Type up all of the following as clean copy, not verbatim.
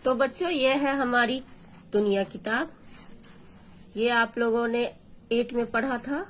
तो बच्चों, ये है हमारी दुनिया किताब। ये आप लोगों ने 8 में पढ़ा था।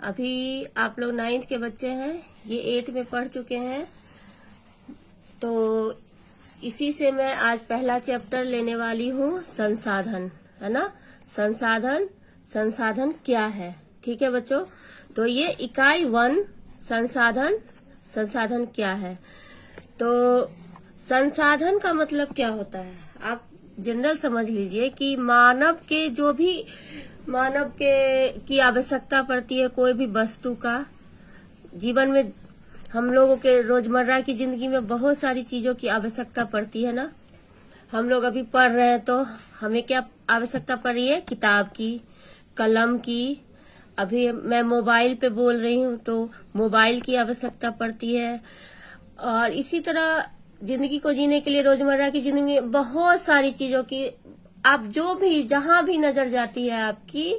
अभी आप लोग 9th के बच्चे हैं, ये 8 में पढ़ चुके हैं। तो इसी से मैं आज पहला चैप्टर लेने वाली हूँ, संसाधन, है ना। संसाधन क्या है, ठीक है बच्चों। तो ये इकाई 1 संसाधन क्या है। तो संसाधन का मतलब क्या होता है, आप जनरल समझ लीजिए कि मानव के की आवश्यकता पड़ती है। कोई भी वस्तु का जीवन में, हम लोगों के रोजमर्रा की जिंदगी में बहुत सारी चीजों की आवश्यकता पड़ती है ना। हम लोग अभी पढ़ रहे हैं तो हमें क्या आवश्यकता पड़ रही है, किताब की, कलम की। अभी मैं मोबाइल पे बोल रही हूँ तो मोबाइल की आवश्यकता पड़ती है। और इसी तरह जिंदगी को जीने के लिए रोजमर्रा की जिंदगी में बहुत सारी चीजों की, आप जो भी जहां भी नजर जाती है, आपकी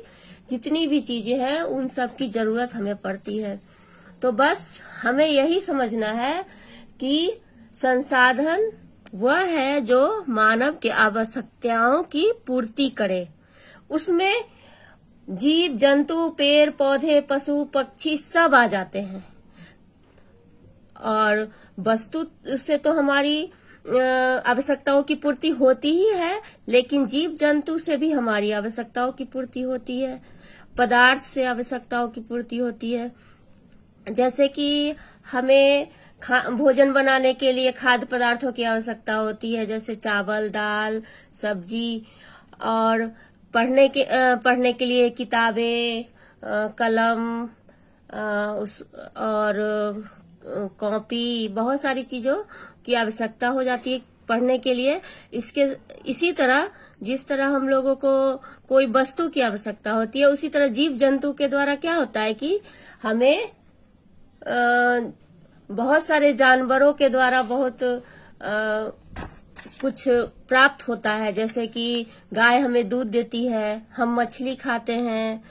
जितनी भी चीजें हैं उन सब की जरूरत हमें पड़ती है। तो बस हमें यही समझना है कि संसाधन वह है जो मानव के आवश्यकताओं की पूर्ति करे। उसमें जीव जंतु, पेड़ पौधे, पशु पक्षी सब आ जाते हैं। और वस्तु से तो हमारी आवश्यकताओं की पूर्ति होती ही है, लेकिन जीव जंतु से भी हमारी आवश्यकताओं की पूर्ति होती है। पदार्थ से आवश्यकताओं की पूर्ति होती है। जैसे कि हमें भोजन बनाने के लिए खाद्य पदार्थों की आवश्यकता होती है, जैसे चावल, दाल, सब्जी। और पढ़ने के लिए किताबें, कलम और कॉपी, बहुत सारी चीजों की आवश्यकता हो जाती है पढ़ने के लिए। इसी तरह जिस तरह हम लोगों को कोई वस्तु की आवश्यकता होती है, उसी तरह जीव जंतु के द्वारा क्या होता है कि हमें बहुत सारे जानवरों के द्वारा बहुत कुछ प्राप्त होता है। जैसे कि गाय हमें दूध देती है, हम मछली खाते हैं।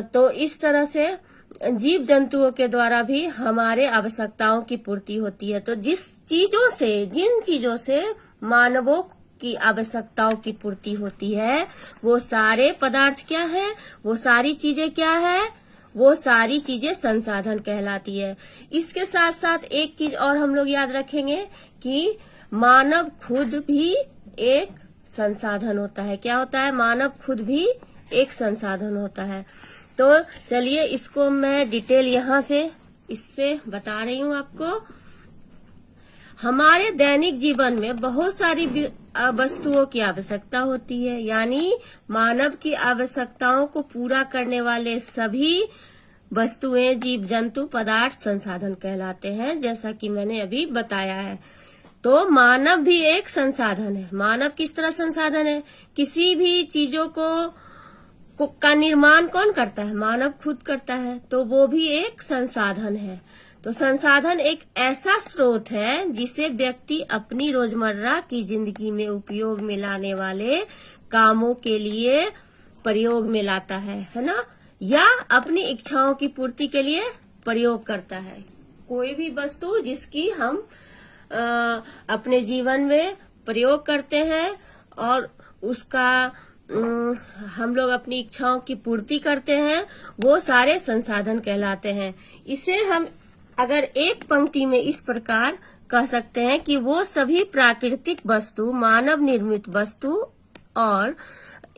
तो इस तरह से जीव जंतुओं के द्वारा भी हमारे आवश्यकताओं की पूर्ति होती है। तो जिन चीजों से मानवों की आवश्यकताओं की पूर्ति होती है, वो सारे पदार्थ क्या है, वो सारी चीजें क्या है, वो सारी चीजें संसाधन कहलाती है। इसके साथ साथ एक चीज और हम लोग याद रखेंगे कि मानव खुद भी एक संसाधन होता है। क्या होता है, मानव खुद भी एक संसाधन होता है। तो चलिए इसको मैं डिटेल यहाँ से इससे बता रही हूँ आपको। हमारे दैनिक जीवन में बहुत सारी वस्तुओं की आवश्यकता होती है, यानी मानव की आवश्यकताओं को पूरा करने वाले सभी वस्तुएं, जीव जंतु, पदार्थ संसाधन कहलाते हैं, जैसा कि मैंने अभी बताया है। तो मानव भी एक संसाधन है। मानव किस तरह संसाधन है, किसी भी चीजों का निर्माण कौन करता है, मानव खुद करता है, तो वो भी एक संसाधन है। तो संसाधन एक ऐसा स्रोत है जिसे व्यक्ति अपनी रोजमर्रा की जिंदगी में उपयोग में लाने वाले कामों के लिए प्रयोग में लाता है ना, या अपनी इच्छाओं की पूर्ति के लिए प्रयोग करता है। कोई भी वस्तु जिसकी हम अपने जीवन में प्रयोग करते हैं और उसका हम लोग अपनी इच्छाओं की पूर्ति करते हैं, वो सारे संसाधन कहलाते हैं। इसे हम अगर एक पंक्ति में इस प्रकार कह सकते हैं कि वो सभी प्राकृतिक वस्तु, मानव निर्मित वस्तु और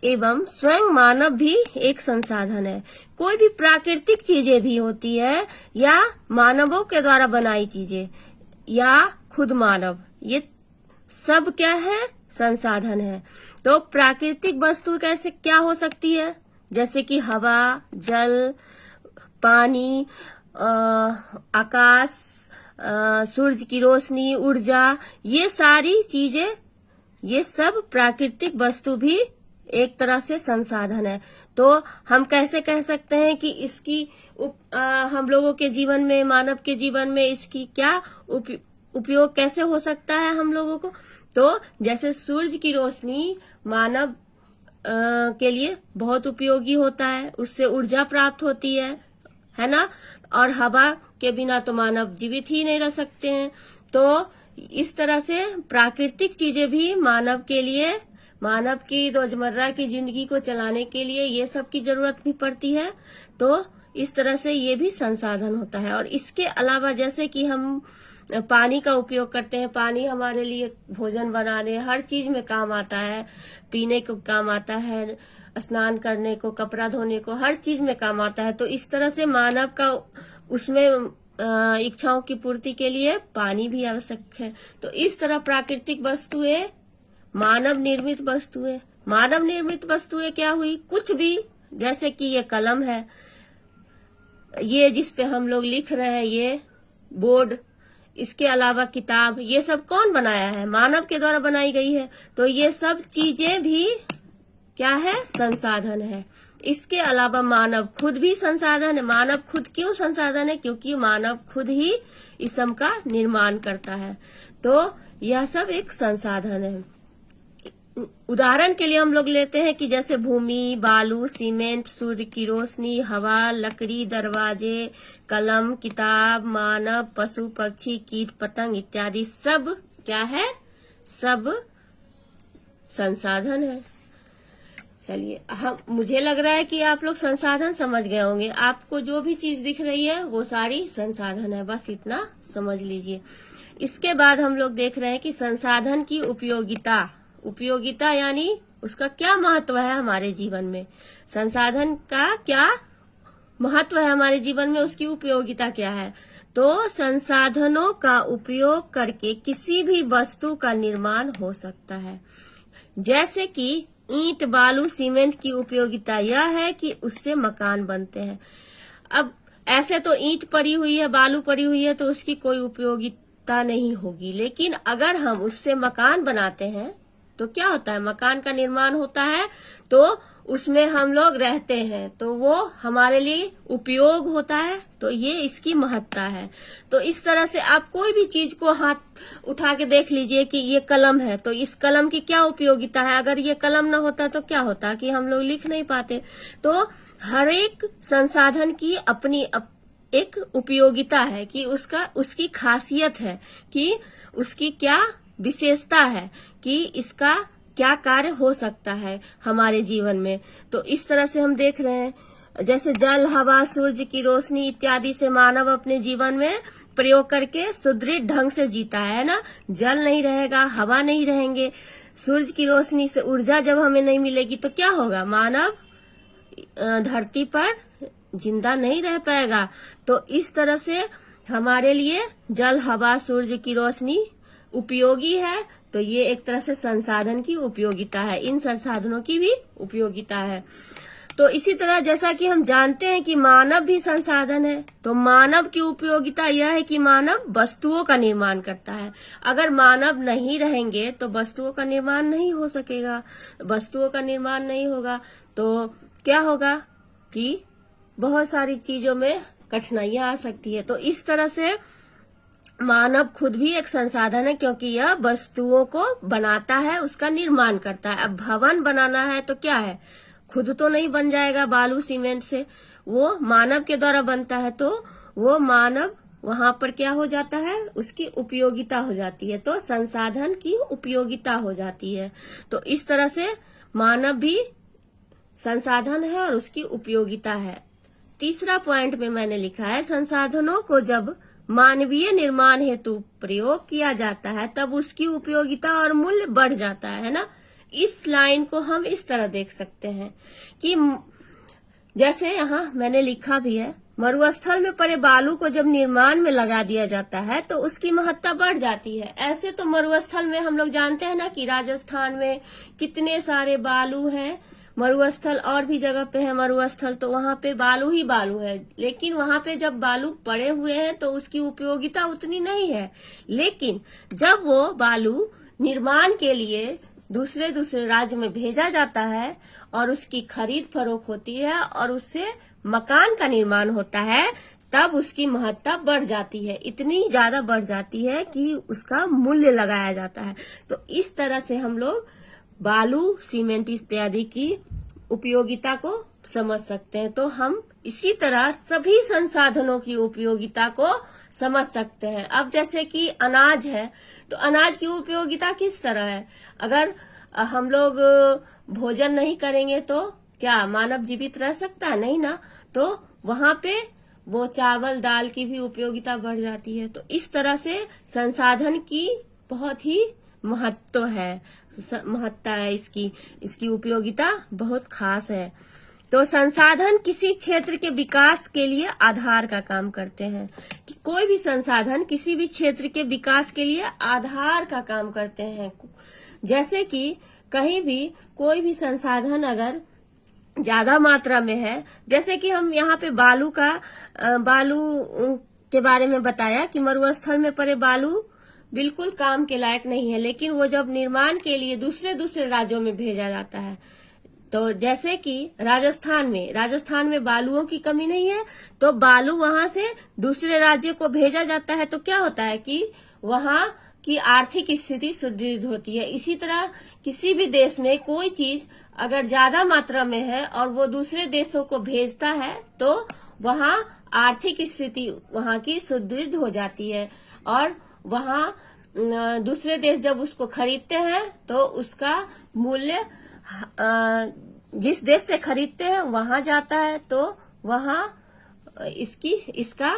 एवं स्वयं मानव भी एक संसाधन है। कोई भी प्राकृतिक चीजें भी होती है, या मानवों के द्वारा बनाई चीजें, या खुद मानव, ये सब क्या है, संसाधन है। तो प्राकृतिक वस्तु कैसे क्या हो सकती है, जैसे कि हवा, जल, पानी, आकाश, सूरज की रोशनी, ऊर्जा, ये सारी चीजें, ये सब प्राकृतिक वस्तु भी एक तरह से संसाधन है। तो हम कैसे कह सकते हैं कि इसकी हम लोगों के जीवन में, मानव के जीवन में इसकी क्या उपयोग कैसे हो सकता है हम लोगों को। तो जैसे सूरज की रोशनी मानव के लिए बहुत उपयोगी होता है, उससे ऊर्जा प्राप्त होती है ना। और हवा के बिना तो मानव जीवित ही नहीं रह सकते हैं। तो इस तरह से प्राकृतिक चीजें भी मानव के लिए, मानव की रोजमर्रा की जिंदगी को चलाने के लिए ये सब की जरूरत भी पड़ती है। तो इस तरह से ये भी संसाधन होता है। और इसके अलावा जैसे कि हम पानी का उपयोग करते हैं, पानी हमारे लिए भोजन बनाने हर चीज में काम आता है, पीने को काम आता है, स्नान करने को, कपड़ा धोने को, हर चीज में काम आता है। तो इस तरह से मानव का उसमें इच्छाओं की पूर्ति के लिए पानी भी आवश्यक है। तो इस तरह प्राकृतिक वस्तुएं, मानव निर्मित वस्तुएं, मानव निर्मित वस्तुएं क्या हुई, कुछ भी, जैसे कि ये कलम है, ये जिस पे हम लोग लिख रहे हैं, ये बोर्ड, इसके अलावा किताब, ये सब कौन बनाया है, मानव के द्वारा बनाई गई है। तो ये सब चीजें भी क्या है, संसाधन है। इसके अलावा मानव खुद भी संसाधन है। मानव खुद क्यों संसाधन है, क्योंकि मानव खुद ही इस सब का निर्माण करता है। तो यह सब एक संसाधन है। उदाहरण के लिए हम लोग लेते हैं कि जैसे भूमि, बालू, सीमेंट, सूर्य की रोशनी, हवा, लकड़ी, दरवाजे, कलम, किताब, मानव, पशु, पक्षी, कीट, पतंग इत्यादि सब क्या है, सब संसाधन है। चलिए, मुझे लग रहा है कि आप लोग संसाधन समझ गए होंगे। आपको जो भी चीज दिख रही है वो सारी संसाधन है, बस इतना समझ लीजिए। इसके बाद हम लोग देख रहे हैं कि संसाधन की उपयोगिता। उपयोगिता यानी उसका क्या महत्व है हमारे जीवन में, संसाधन का क्या महत्व है हमारे जीवन में, उसकी उपयोगिता क्या है। तो संसाधनों का उपयोग करके किसी भी वस्तु का निर्माण हो सकता है। जैसे कि ईंट, बालू, सीमेंट की उपयोगिता यह है कि उससे मकान बनते हैं। अब ऐसे तो ईंट पड़ी हुई है, बालू पड़ी हुई है, तो उसकी कोई उपयोगिता नहीं होगी। लेकिन अगर हम उससे मकान बनाते हैं तो क्या होता है, मकान का निर्माण होता है, तो उसमें हम लोग रहते हैं, तो वो हमारे लिए उपयोग होता है। तो ये इसकी महत्ता है। तो इस तरह से आप कोई भी चीज को हाथ उठा के देख लीजिए कि ये कलम है, तो इस कलम की क्या उपयोगिता है। अगर ये कलम न होता तो क्या होता कि हम लोग लिख नहीं पाते। तो हर एक संसाधन की अपनी एक उपयोगिता है कि उसकी खासियत है कि उसकी क्या विशेषता है कि इसका क्या कार्य हो सकता है हमारे जीवन में। तो इस तरह से हम देख रहे हैं, जैसे जल, हवा, सूर्य की रोशनी इत्यादि से मानव अपने जीवन में प्रयोग करके सुदृढ़ ढंग से जीता है ना। जल नहीं रहेगा, हवा नहीं रहेंगे, सूर्य की रोशनी से ऊर्जा जब हमें नहीं मिलेगी तो क्या होगा, मानव धरती पर जिंदा नहीं रह पाएगा। तो इस तरह से हमारे लिए जल, हवा, सूर्य की रोशनी उपयोगी है। तो ये एक तरह से संसाधन की उपयोगिता है, इन संसाधनों की भी उपयोगिता है। तो इसी तरह जैसा कि हम जानते हैं कि मानव भी संसाधन है, तो मानव की उपयोगिता यह है कि मानव वस्तुओं का निर्माण करता है। अगर मानव नहीं रहेंगे तो वस्तुओं का निर्माण नहीं हो सकेगा। वस्तुओं का निर्माण नहीं होगा तो क्या होगा कि बहुत सारी चीजों में कठिनाइयां आ सकती है। तो इस तरह से मानव खुद भी एक संसाधन है, क्योंकि यह वस्तुओं को बनाता है, उसका निर्माण करता है। अब भवन बनाना है तो क्या है, खुद तो नहीं बन जाएगा बालू सीमेंट से, वो मानव के द्वारा बनता है। तो वो मानव वहां पर क्या हो जाता है, उसकी उपयोगिता हो जाती है। तो संसाधन की उपयोगिता हो जाती है। तो इस तरह से मानव भी संसाधन है और उसकी उपयोगिता है। तीसरा पॉइंट में मैंने लिखा है, संसाधनों को जब मानवीय निर्माण हेतु प्रयोग किया जाता है तब उसकी उपयोगिता और मूल्य बढ़ जाता है ना। इस लाइन को हम इस तरह देख सकते हैं कि जैसे यहाँ मैंने लिखा भी है, मरुस्थल में पड़े बालू को जब निर्माण में लगा दिया जाता है तो उसकी महत्ता बढ़ जाती है। ऐसे तो मरुस्थल में हम लोग जानते हैं ना कि राजस्थान में कितने सारे बालू हैं, मरुस्थल और भी जगह पे है मरुस्थल, तो वहां पे बालू ही बालू है। लेकिन वहां पे जब बालू पड़े हुए हैं तो उसकी उपयोगिता उतनी नहीं है। लेकिन जब वो बालू निर्माण के लिए दूसरे राज्य में भेजा जाता है और उसकी खरीद फरोख्त होती है और उससे मकान का निर्माण होता है, तब उसकी महत्ता बढ़ जाती है, इतनी ज्यादा बढ़ जाती है कि उसका मूल्य लगाया जाता है। तो इस तरह से हम लोग बालू, सीमेंट इत्यादि की उपयोगिता को समझ सकते हैं। तो हम इसी तरह सभी संसाधनों की उपयोगिता को समझ सकते हैं। अब जैसे कि अनाज है, तो अनाज की उपयोगिता किस तरह है? अगर हम लोग भोजन नहीं करेंगे तो क्या मानव जीवित रह सकता है? नहीं ना। तो वहां पे वो चावल दाल की भी उपयोगिता बढ़ जाती है। तो इस तरह से संसाधन की बहुत ही महत्व है, महत्ता है इसकी उपयोगिता बहुत खास है। तो संसाधन किसी क्षेत्र के विकास के लिए आधार का काम करते हैं। कि कोई भी संसाधन किसी भी क्षेत्र के विकास के लिए आधार का काम करते हैं। जैसे कि कहीं भी कोई भी संसाधन अगर ज्यादा मात्रा में है, जैसे कि हम यहाँ पे बालू के बारे में बताया कि मरुस्थल में पड़े बालू बिल्कुल काम के लायक नहीं है, लेकिन वो जब निर्माण के लिए दूसरे राज्यों में भेजा जाता है, तो जैसे कि राजस्थान में बालुओं की कमी नहीं है, तो बालू वहां से दूसरे राज्य को भेजा जाता है। तो क्या होता है कि वहां की आर्थिक स्थिति सुदृढ़ होती है। इसी तरह किसी भी देश में कोई चीज अगर ज्यादा मात्रा में है और वो दूसरे देशों को भेजता है, तो वहां आर्थिक स्थिति वहां की सुदृढ़ हो जाती है, और वहां दूसरे देश जब उसको खरीदते हैं तो उसका मूल्य जिस देश से खरीदते हैं वहां जाता है, तो वहां इसका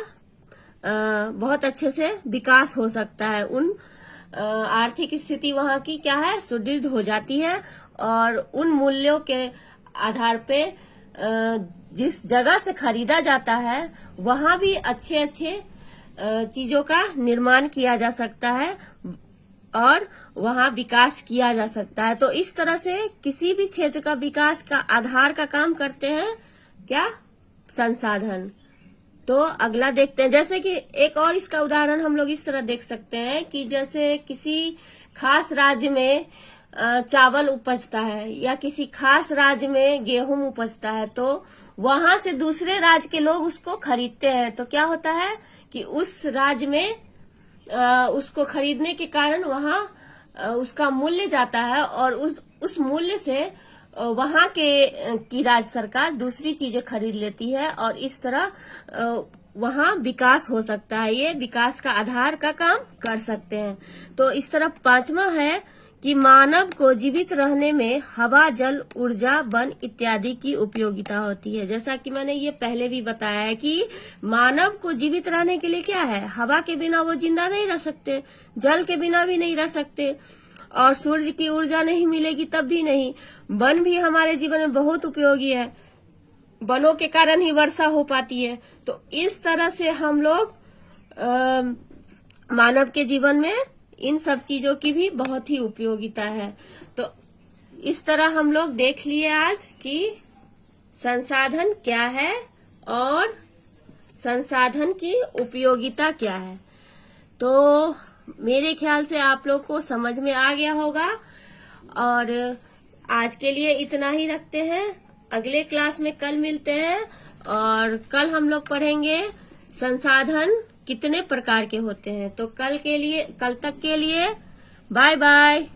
बहुत अच्छे से विकास हो सकता है। आर्थिक स्थिति वहां की क्या है, सुदृढ़ हो जाती है, और उन मूल्यों के आधार पे जिस जगह से खरीदा जाता है वहां भी अच्छे चीजों का निर्माण किया जा सकता है और वहां विकास किया जा सकता है। तो इस तरह से किसी भी क्षेत्र का विकास का आधार का काम करते हैं क्या, संसाधन। तो अगला देखते हैं, जैसे कि एक और इसका उदाहरण हम लोग इस तरह देख सकते हैं कि जैसे किसी खास राज्य में चावल उपजता है या किसी खास राज्य में गेहूं उपजता है, तो वहां से दूसरे राज्य के लोग उसको खरीदते हैं। तो क्या होता है कि उस राज्य में उसको खरीदने के कारण वहां उसका मूल्य जाता है, और उस मूल्य से वहां की राज्य सरकार दूसरी चीजें खरीद लेती है, और इस तरह वहां विकास हो सकता है। ये विकास का आधार का काम कर सकते हैं। तो इस तरह पांचवा है कि मानव को जीवित रहने में हवा, जल, ऊर्जा, वन इत्यादि की उपयोगिता होती है। जैसा कि मैंने ये पहले भी बताया है कि मानव को जीवित रहने के लिए क्या है, हवा के बिना वो जिंदा नहीं रह सकते, जल के बिना भी नहीं रह सकते, और सूर्य की ऊर्जा नहीं मिलेगी तब भी नहीं। वन भी हमारे जीवन में बहुत उपयोगी है, वनों के कारण ही वर्षा हो पाती है। तो इस तरह से हम लोग मानव के जीवन में इन सब चीजों की भी बहुत ही उपयोगिता है। तो इस तरह हम लोग देख लिए आज कि संसाधन क्या है और संसाधन की उपयोगिता क्या है। तो मेरे ख्याल से आप लोग को समझ में आ गया होगा, और आज के लिए इतना ही रखते हैं। अगले क्लास में कल मिलते हैं, और कल हम लोग पढ़ेंगे संसाधन कितने प्रकार के होते हैं। तो कल तक के लिए बाय बाय।